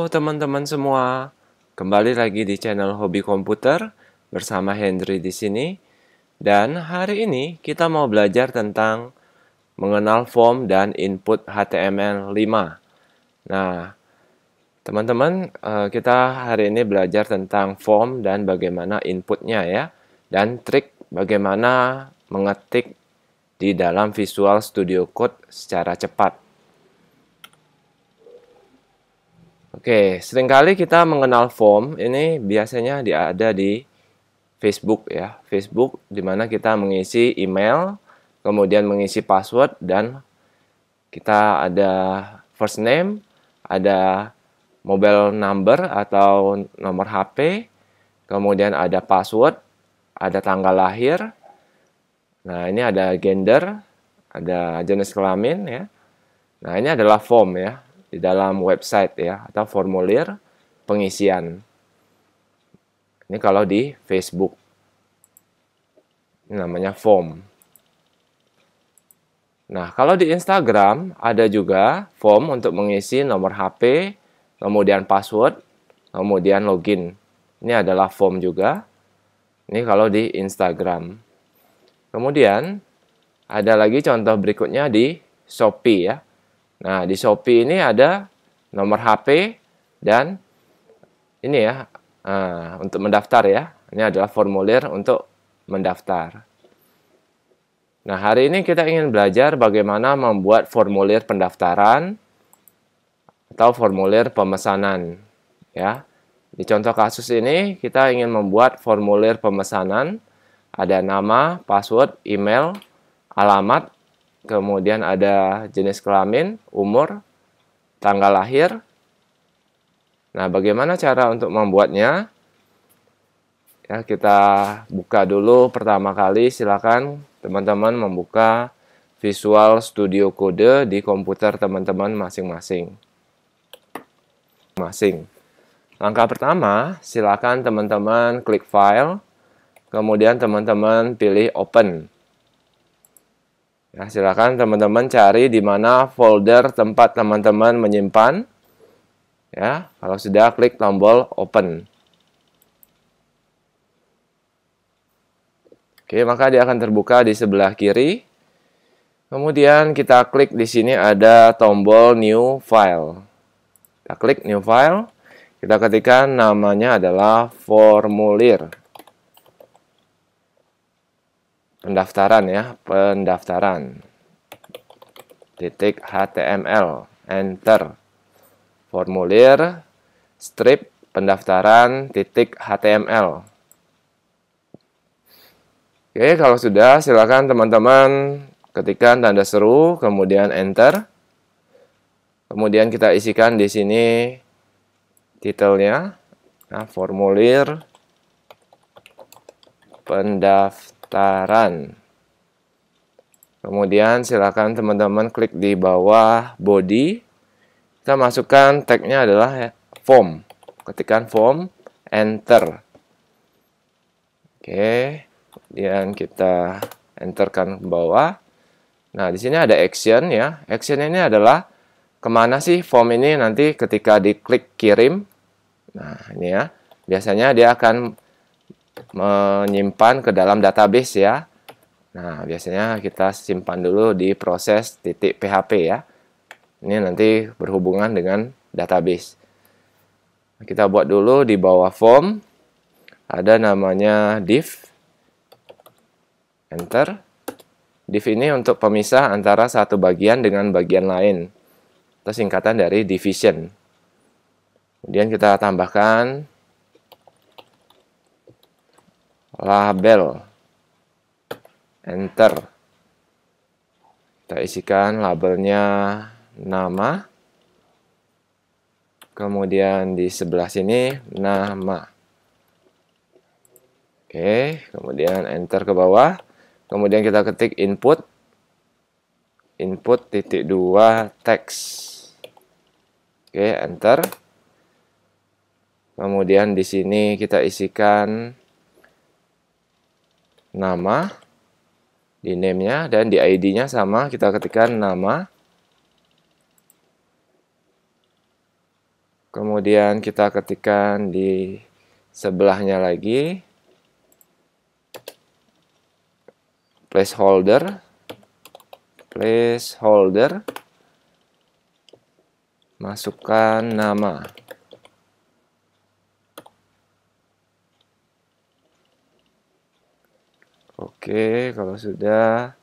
teman-teman semua, kembali lagi di channel Hobi Komputer bersama Henry di sini. Dan hari ini kita mau belajar tentang mengenal form dan input HTML5. Nah, teman-teman, kita hari ini belajar tentang form dan bagaimana inputnya ya, dan trik bagaimana mengetik di dalam Visual Studio Code secara cepat. Oke, seringkali kita mengenal form ini biasanya ada di Facebook ya. Facebook di mana kita mengisi email, kemudian mengisi password, dan kita ada first name, ada mobile number atau nomor HP, kemudian ada password, ada tanggal lahir. Nah, ini ada gender, ada jenis kelamin ya. Nah, ini adalah form ya, di dalam website ya, atau formulir pengisian. Ini kalau di Facebook. Ini namanya form. Nah, kalau di Instagram ada juga form untuk mengisi nomor HP, kemudian password, kemudian login. Ini adalah form juga. Ini kalau di Instagram. Kemudian ada lagi contoh berikutnya di Shopee ya. Nah, di Shopee ini ada nomor HP dan ini ya, untuk mendaftar ya. Ini adalah formulir untuk mendaftar. Nah, hari ini kita ingin belajar bagaimana membuat formulir pendaftaran atau formulir pemesanan ya. Di contoh kasus ini kita ingin membuat formulir pemesanan, ada nama, password, email, alamat, kemudian ada jenis kelamin, umur, tanggal lahir. Nah, bagaimana cara untuk membuatnya? Ya, kita buka dulu pertama kali. Silakan teman-teman membuka Visual Studio Code di komputer teman-teman masing-masing. Langkah pertama, silakan teman-teman klik File, kemudian teman-teman pilih Open. Ya, silakan teman-teman cari di mana folder tempat teman-teman menyimpan. Ya, kalau sudah klik tombol Open. Oke, maka dia akan terbuka di sebelah kiri. Kemudian kita klik di sini ada tombol New File. Kita klik New File. Kita ketikkan namanya adalah formulir. Pendaftaran ya, pendaftaran. .html, enter. Formulir strip pendaftaran .html. Oke, kalau sudah silakan teman-teman ketikkan tanda seru, kemudian enter. Kemudian kita isikan di sini titelnya, nah, formulir pendaftaran. Kemudian silakan teman-teman klik di bawah body. Kita masukkan tagnya adalah form. Ketikkan form, enter. Oke, kemudian kita enterkan ke bawah. Nah, di sini ada action ya. Action ini adalah kemana sih form ini nanti ketika diklik kirim. Nah, ini ya. Biasanya dia akan menyimpan ke dalam database ya. Nah, biasanya kita simpan dulu di proses .php ya. Ini nanti berhubungan dengan database. Kita buat dulu di bawah form. Ada namanya div. Enter. Div ini untuk pemisah antara satu bagian dengan bagian lain. Itu singkatan dari division. Kemudian kita tambahkan label. Enter. Kita isikan labelnya nama. Kemudian di sebelah sini nama. Oke, kemudian enter ke bawah. Kemudian kita ketik input. Input .2 teks. Oke, enter. Kemudian di sini kita isikan nama di name-nya, dan di ID-nya sama, kita ketikkan nama. Kemudian kita ketikkan di sebelahnya lagi placeholder, masukkan nama. Oke, kalau sudah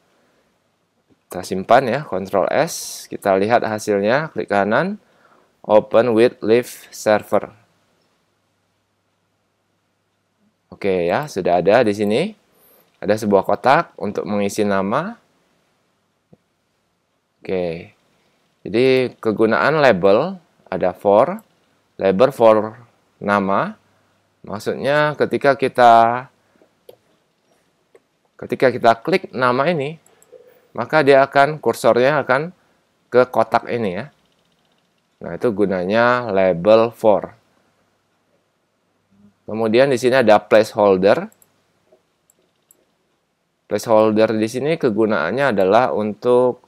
kita simpan ya, Ctrl S, kita lihat hasilnya, klik kanan, open with live server. Oke ya, sudah ada di sini. Ada sebuah kotak untuk mengisi nama. Oke. Jadi kegunaan label ada for, label for nama. Maksudnya ketika kita klik nama ini, maka dia akan kursornya akan ke kotak ini ya. Nah, itu gunanya label for. Kemudian di sini ada placeholder. Placeholder di sini kegunaannya adalah untuk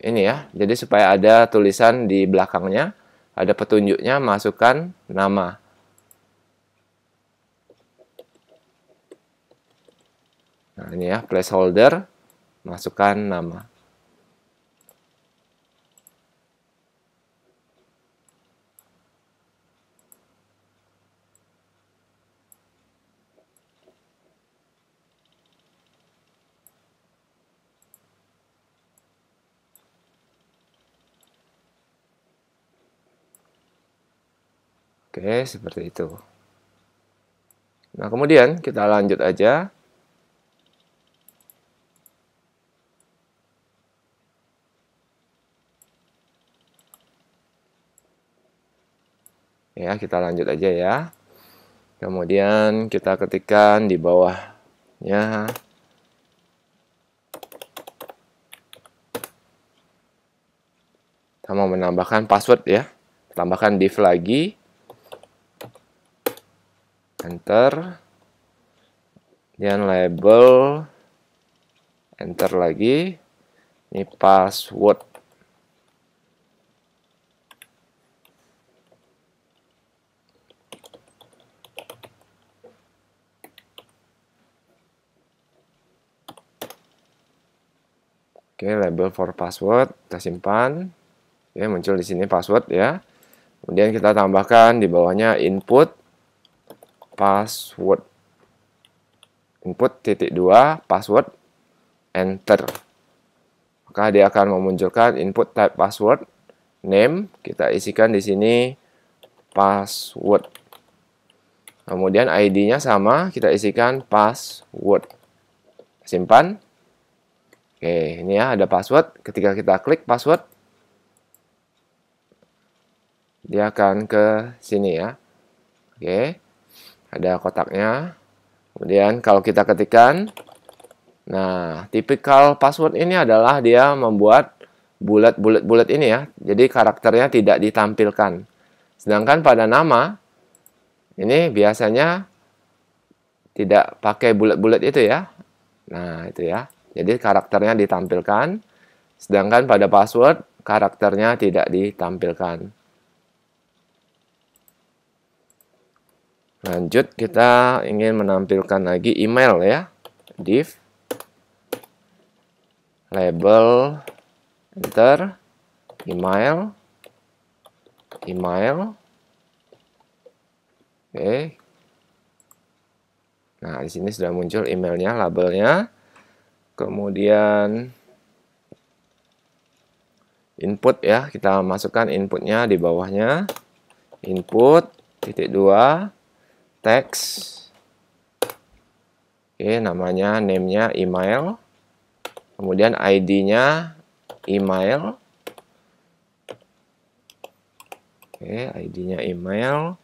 ini ya. Jadi supaya ada tulisan di belakangnya, ada petunjuknya, masukkan nama. Nah, ini ya, placeholder, masukkan nama. Oke, seperti itu. Nah, kemudian kita lanjut aja. Ya, kita lanjut aja ya. Kemudian kita ketikkan di bawahnya kita mau menambahkan password ya. Tambahkan div lagi. Enter. Kemudian label. Enter lagi. Ini password. Oke, label for password kita simpan. Oke, muncul di sini password ya. Kemudian kita tambahkan di bawahnya input password. Input (2) password enter. Maka dia akan memunculkan input type password name, kita isikan di sini password. Kemudian ID-nya sama, kita isikan password. Simpan. Oke, ini ya ada password. Ketika kita klik password, dia akan ke sini ya. Oke, ada kotaknya. Kemudian kalau kita ketikkan, nah, tipikal password ini adalah dia membuat bulat ini ya. Jadi karakternya tidak ditampilkan. Sedangkan pada nama, ini biasanya tidak pakai bulat-bulat itu ya. Nah, itu ya. Jadi karakternya ditampilkan, sedangkan pada password karakternya tidak ditampilkan. Lanjut, kita ingin menampilkan lagi email ya. Div label enter email. Oke. Nah, di sini sudah muncul emailnya, labelnya. Kemudian input ya, kita masukkan inputnya di bawahnya. Input (2) teks. Oke, namanya, name-nya email. Kemudian ID-nya email. Oke, ID-nya email.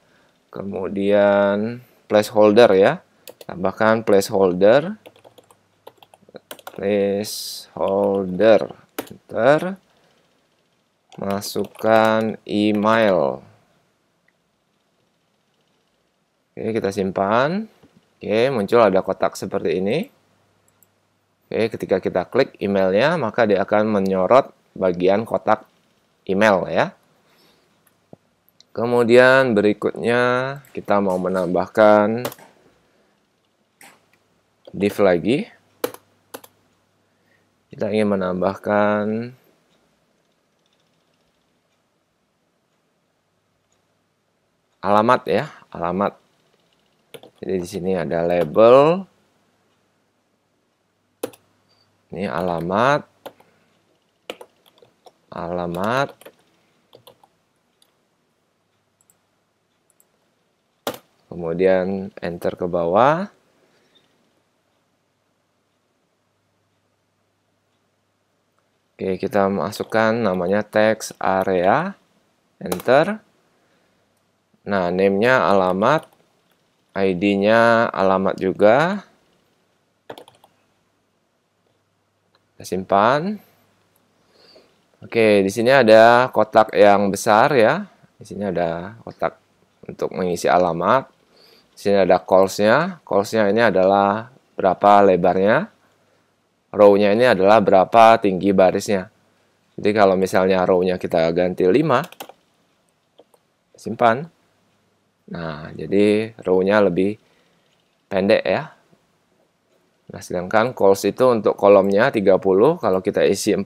Kemudian placeholder ya. Tambahkan placeholder. Enter. Masukkan email. Oke, kita simpan. Oke, muncul ada kotak seperti ini. Oke, ketika kita klik emailnya, maka dia akan menyorot bagian kotak email ya. Kemudian berikutnya kita mau menambahkan div lagi. Kita ingin menambahkan alamat ya, alamat. Jadi di sini ada label. Ini alamat. Alamat. Kemudian enter ke bawah. Oke, kita masukkan namanya text area. Enter. Nah, name-nya alamat. ID-nya alamat juga. Kita simpan. Oke, di sini ada kotak yang besar ya. Di sini ada kotak untuk mengisi alamat. Di sini ada calls-nya. Calls-nya ini adalah berapa lebarnya. Row-nya ini adalah berapa tinggi barisnya. Jadi kalau misalnya row-nya kita ganti 5, simpan. Nah, jadi row-nya lebih pendek ya. Nah, sedangkan calls itu untuk kolomnya 30, kalau kita isi 40,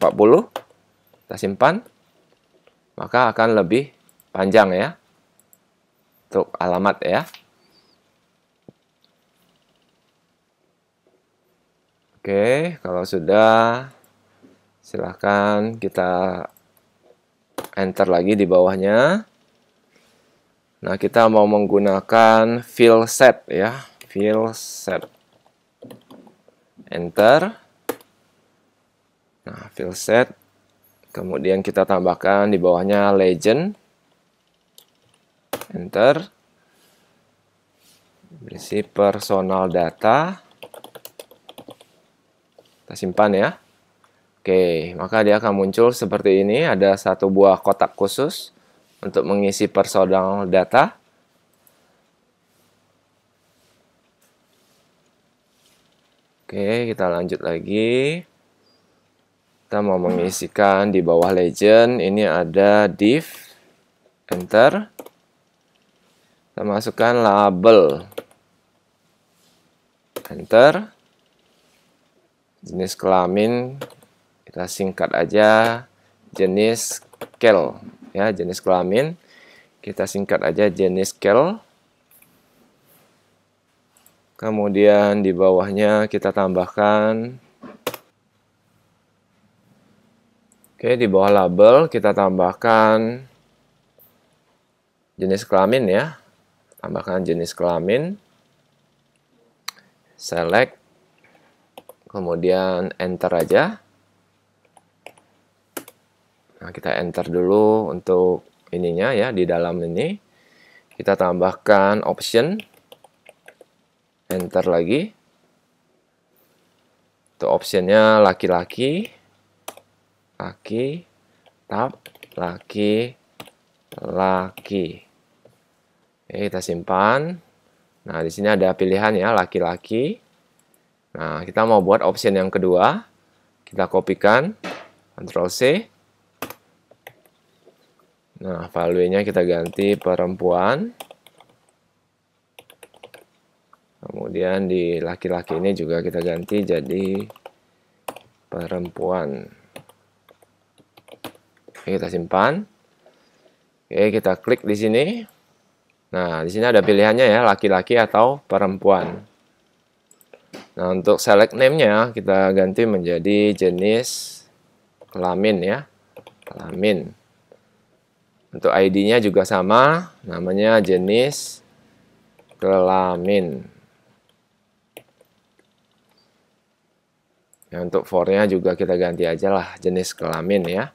kita simpan, maka akan lebih panjang ya. Untuk alamat ya. Oke, kalau sudah, silahkan kita enter lagi di bawahnya. Nah, kita mau menggunakan fill set ya, fill set. Enter. Nah, fill set. Kemudian kita tambahkan di bawahnya legend. Enter. Berisi personal data. Kita simpan ya. Oke, maka dia akan muncul seperti ini. Ada satu buah kotak khusus untuk mengisi personal data. Oke, kita lanjut lagi. Kita mau mengisikan di bawah legend. Ini ada div. Enter. Kita masukkan label. Enter. Jenis kelamin kita singkat aja jenis kel ya, jenis kelamin kita singkat aja jenis kel. Kemudian di bawahnya kita tambahkan, oke, di bawah label kita tambahkan jenis kelamin ya, tambahkan jenis kelamin, select, kemudian enter aja. Nah, kita enter dulu untuk ininya ya, di dalam ini. Kita tambahkan option. Enter lagi. Untuk optionnya laki-laki. Laki. Tab. Laki. Laki. Oke, kita simpan. Nah, di sini ada pilihan ya, laki-laki. Nah, kita mau buat option yang kedua. Kita kopikan. Ctrl C. Nah, value-nya kita ganti perempuan. Kemudian di laki-laki ini juga kita ganti jadi perempuan. Oke, kita simpan. Oke, kita klik di sini. Nah, di sini ada pilihannya ya, laki-laki atau perempuan. Nah, untuk select name-nya kita ganti menjadi jenis kelamin ya. Kelamin. Untuk ID-nya juga sama, namanya jenis kelamin. Ya, untuk for-nya juga kita ganti aja lah jenis kelamin ya.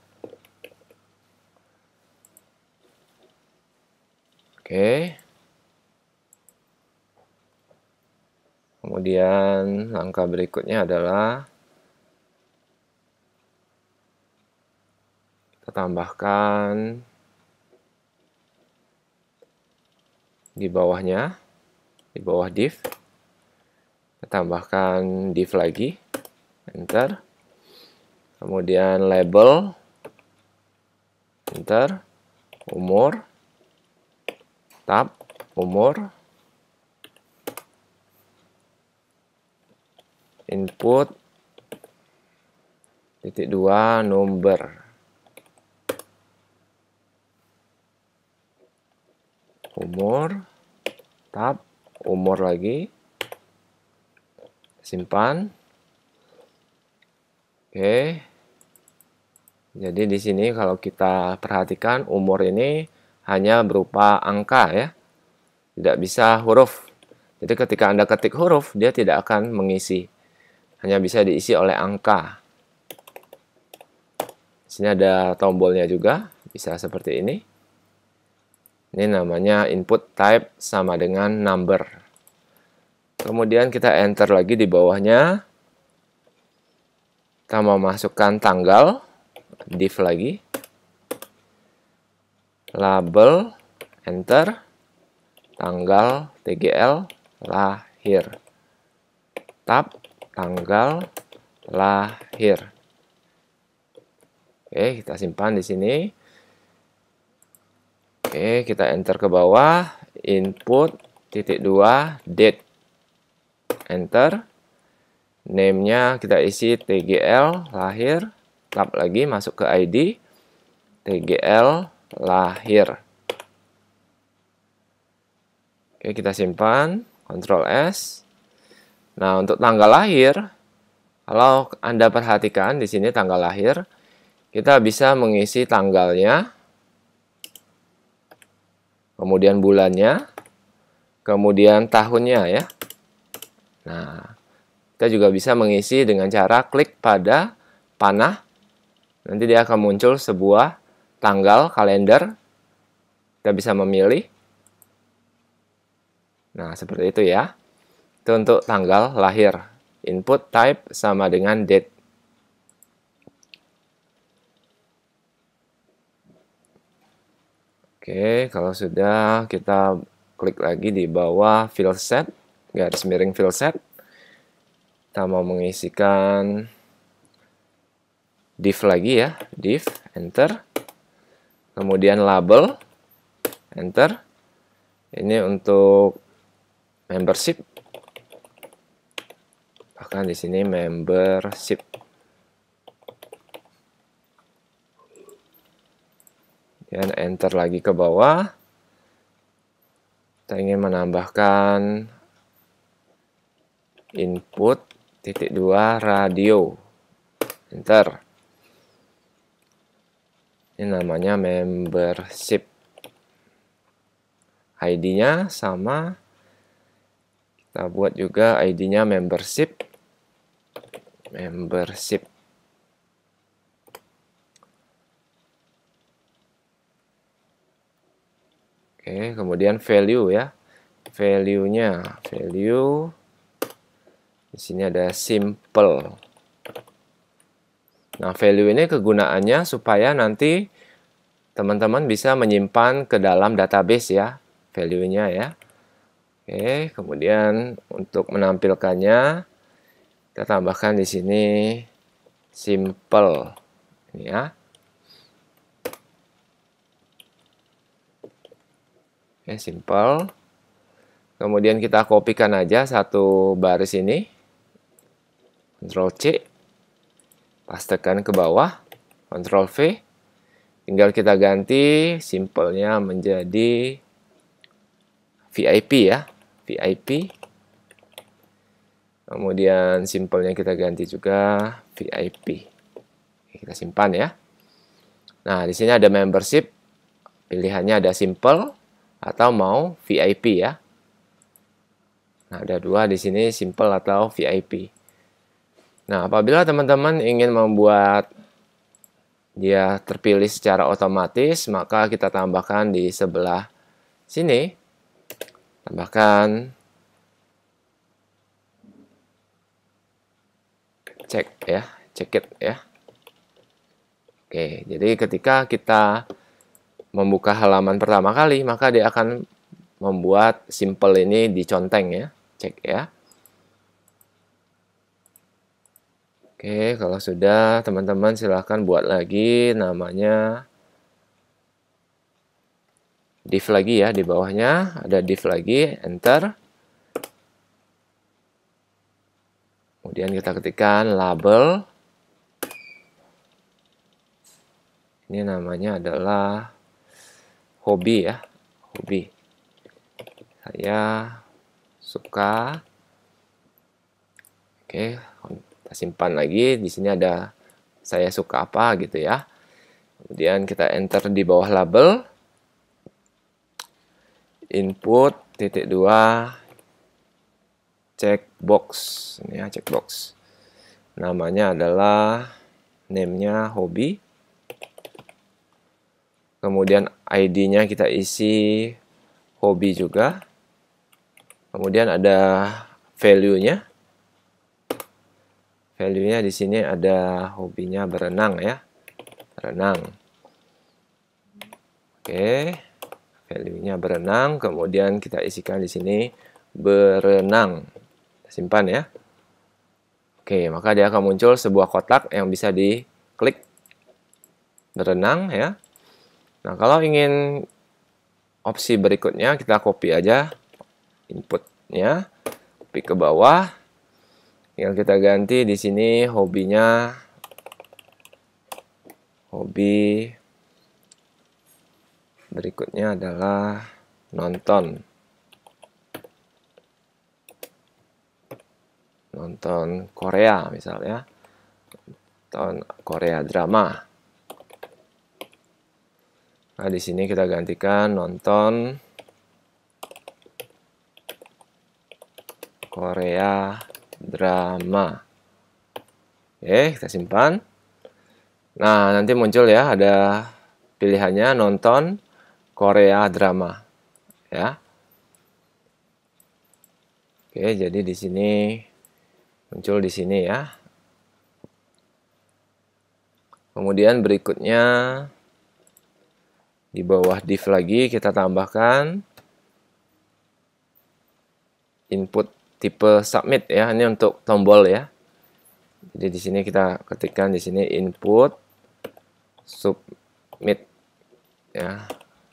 Oke. Kemudian langkah berikutnya adalah kita tambahkan di bawahnya, di bawah div, kita tambahkan div lagi, enter, kemudian label, enter, umur, tab, umur, input, titik 2, number, umur, tab, umur lagi, simpan. Oke. Jadi di sini kalau kita perhatikan umur ini hanya berupa angka ya. Tidak bisa huruf. Jadi ketika Anda ketik huruf, dia tidak akan mengisi. Hanya bisa diisi oleh angka. Di sini ada tombolnya juga, bisa seperti ini. Ini namanya input type sama dengan number. Kemudian kita enter lagi di bawahnya. Kita mau masukkan tanggal, div lagi. Label, enter. Tanggal, tgl, lahir. Tab, tanggal, lahir. Oke, kita simpan di sini. Oke, kita enter ke bawah. Input, titik 2, date. Enter. Name-nya kita isi tgl, lahir. Tab lagi, masuk ke ID. tgl, lahir. Oke, kita simpan, Ctrl S. Nah, untuk tanggal lahir, kalau Anda perhatikan di sini tanggal lahir, kita bisa mengisi tanggalnya, kemudian bulannya, kemudian tahunnya ya. Nah, kita juga bisa mengisi dengan cara klik pada panah. Nanti dia akan muncul sebuah tanggal kalender. Kita bisa memilih. Nah, seperti itu ya. Itu untuk tanggal lahir. Input type sama dengan date. Oke, kalau sudah kita klik lagi di bawah fill set, garis miring fill set. Kita mau mengisikan div lagi ya, div, enter. Kemudian label, enter. Ini untuk membership. Bahkan di sini membership. Dan enter lagi ke bawah. Kita ingin menambahkan input titik 2 radio. Enter. Ini namanya membership. ID-nya sama. Kita buat juga ID-nya membership. Membership. Oke, kemudian value ya. Value-nya, value. Di sini ada simple. Nah, value ini kegunaannya supaya nanti teman-teman bisa menyimpan ke dalam database ya, value-nya ya. Oke, kemudian untuk menampilkannya kita tambahkan di sini simple. Ini ya. Oke, simple. Kemudian kita kopikan aja satu baris ini. Ctrl C. Pastekan ke bawah. Ctrl V. Tinggal kita ganti simple-nya menjadi VIP ya. VIP. Kemudian simple-nya kita ganti juga VIP. Kita simpan ya. Nah, di sini ada membership. Pilihannya ada simple atau mau VIP ya. Nah, ada dua di sini, simple atau VIP. Nah, apabila teman-teman ingin membuat dia terpilih secara otomatis, maka kita tambahkan di sebelah sini. Tambahkan check ya, check it ya. Oke, jadi ketika kita membuka halaman pertama kali, maka dia akan membuat simple ini diconteng ya. Cek ya. Oke, kalau sudah teman-teman silahkan buat lagi namanya div lagi ya, di bawahnya ada div lagi, enter. Kemudian kita ketikkan label. Ini namanya adalah hobi ya, hobi. Saya suka. Oke, kita simpan lagi. Di sini ada saya suka apa gitu ya. Kemudian kita enter di bawah label. Input titik 2 checkbox. Ini ya, checkbox. Namanya adalah name-nya hobi. Kemudian ID-nya kita isi hobi juga. Kemudian ada value-nya. Value-nya di sini ada hobinya berenang ya. Berenang. Oke. Value-nya berenang, kemudian kita isikan di sini berenang. Simpan ya. Oke, maka dia akan muncul sebuah kotak yang bisa diklik berenang ya. Nah, kalau ingin opsi berikutnya, kita copy aja inputnya, copy ke bawah. Tinggal kita ganti di sini hobinya, hobi berikutnya adalah nonton. Nonton Korea misalnya. Nonton Korea drama. Nah, di sini kita gantikan nonton Korea drama. Oke, kita simpan. Nah, nanti muncul ya, ada pilihannya nonton Korea drama. Ya. Oke, jadi di sini muncul di sini ya. Kemudian berikutnya di bawah div lagi kita tambahkan input tipe submit ya. Ini untuk tombol ya. Jadi di sini kita ketikkan di sini input submit ya.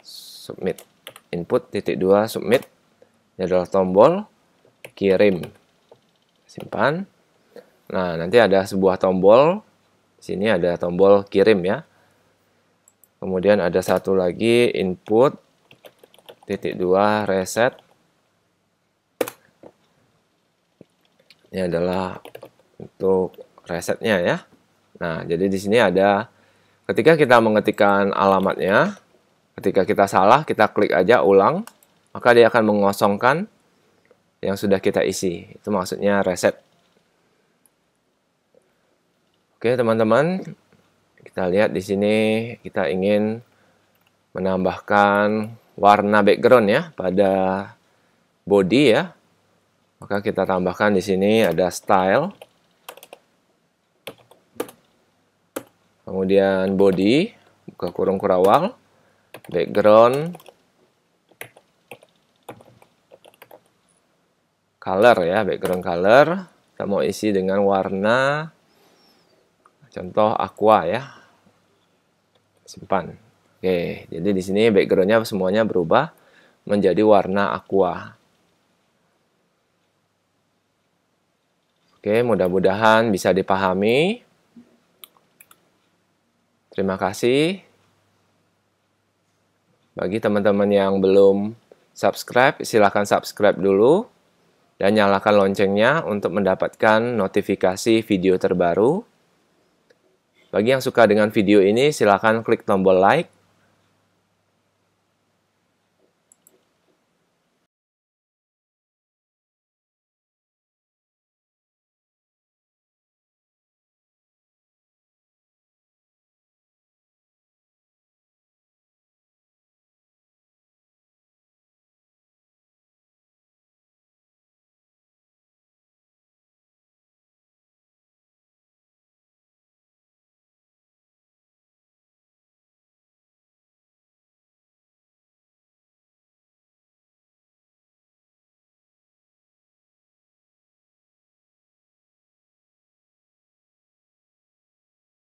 Submit. Input titik 2 submit. Ini adalah tombol kirim. Simpan. Nah, nanti ada sebuah tombol. Di sini ada tombol kirim ya. Kemudian ada satu lagi input titik 2 reset. Ini adalah untuk resetnya ya. Nah, jadi di sini ada ketika kita mengetikkan alamatnya, ketika kita salah, kita klik aja ulang, maka dia akan mengosongkan yang sudah kita isi. Itu maksudnya reset. Oke, teman-teman. Kita lihat di sini kita ingin menambahkan warna background ya pada body ya. Maka kita tambahkan di sini ada style. Kemudian body, buka kurung kurawal, background, color ya, background color. Kita mau isi dengan warna contoh aqua ya. Simpan. Oke, jadi di sini backgroundnya semuanya berubah menjadi warna aqua. Oke, mudah-mudahan bisa dipahami. Terima kasih. Bagi teman-teman yang belum subscribe, silakan subscribe dulu. Dan nyalakan loncengnya untuk mendapatkan notifikasi video terbaru. Bagi yang suka dengan video ini, silakan klik tombol like.